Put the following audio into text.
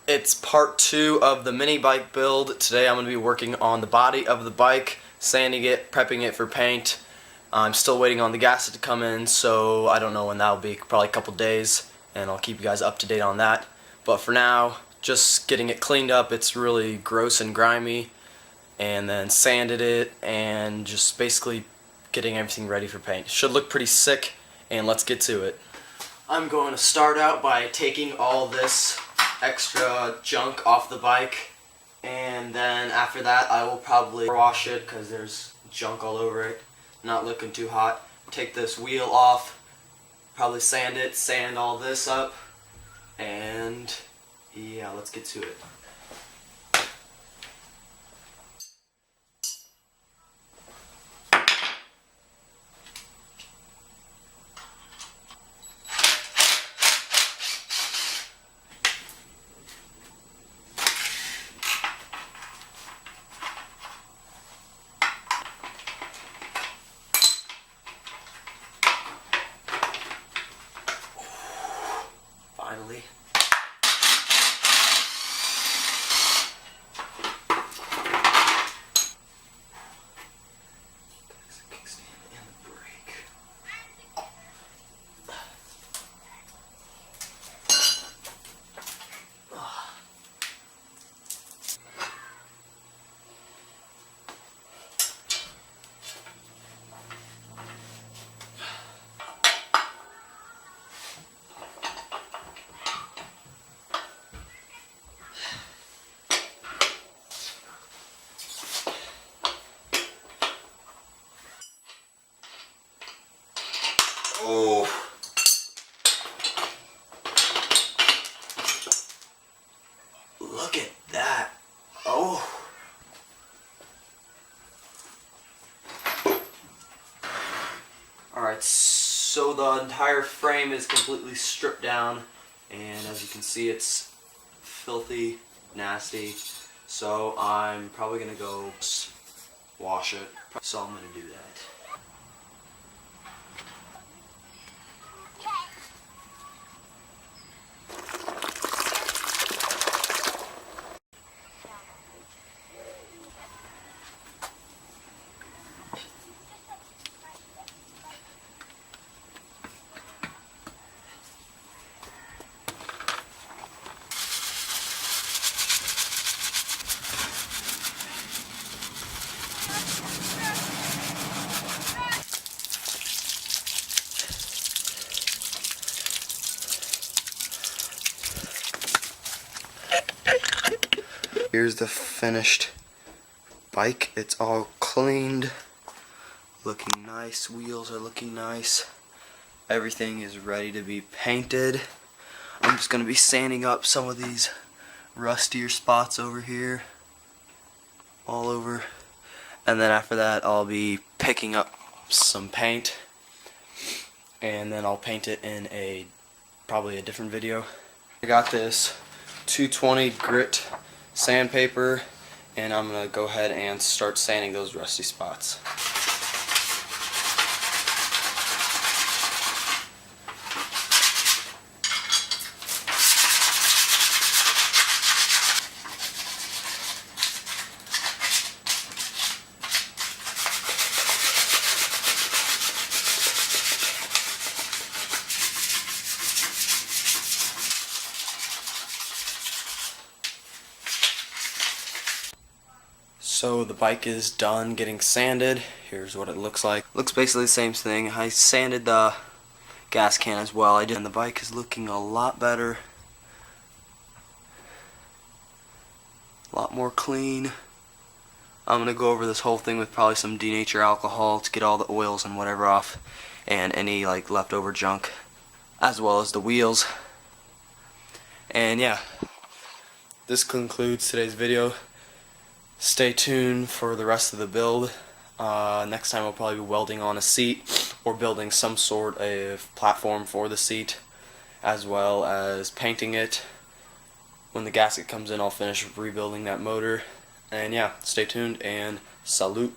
It's part 2 of the mini bike build. Today I'm going to be working on the body of the bike, sanding it, prepping it for paint. I'm still waiting on the gasket to come in, so I don't know when that'll be, probably a couple days, and I'll keep you guys up to date on that. But for now, just getting it cleaned up. It's really gross and grimy, and then sanded it, and just basically getting everything ready for paint. Should look pretty sick, and let's get to it. I'm going to start out by taking all this extra junk off the bike, and then after that I will probably wash it because there's junk all over it, not looking too hot. Take this wheel off, probably sand it, sand all this up, and yeah, let's get to it. Finally. Oh. Look at that. Oh. Alright, so the entire frame is completely stripped down, and as you can see it's filthy, nasty, so I'm probably going to go wash it. So I'm going to do that. Here's the finished bike. It's all cleaned, looking nice. Wheels are looking nice. Everything is ready to be painted. I'm just going to be sanding up some of these rustier spots over here, all over, and then after that I'll be picking up some paint, and then I'll paint it in probably a different video. I got this 220 grit sandpaper, and I'm going to go ahead and start sanding those rusty spots. So the bike is done getting sanded. Here's what it looks like. Looks basically the same thing. I sanded the gas can as well. And the bike is looking a lot better. A lot more clean. I'm going to go over this whole thing with probably some denature alcohol to get all the oils and whatever off, and any like leftover junk, as well as the wheels. And yeah, this concludes today's video. Stay tuned for the rest of the build. Next time I'll probably be welding on a seat or building some sort of platform for the seat, as well as painting it. When the gasket comes in, I'll finish rebuilding that motor. And yeah, stay tuned and salute.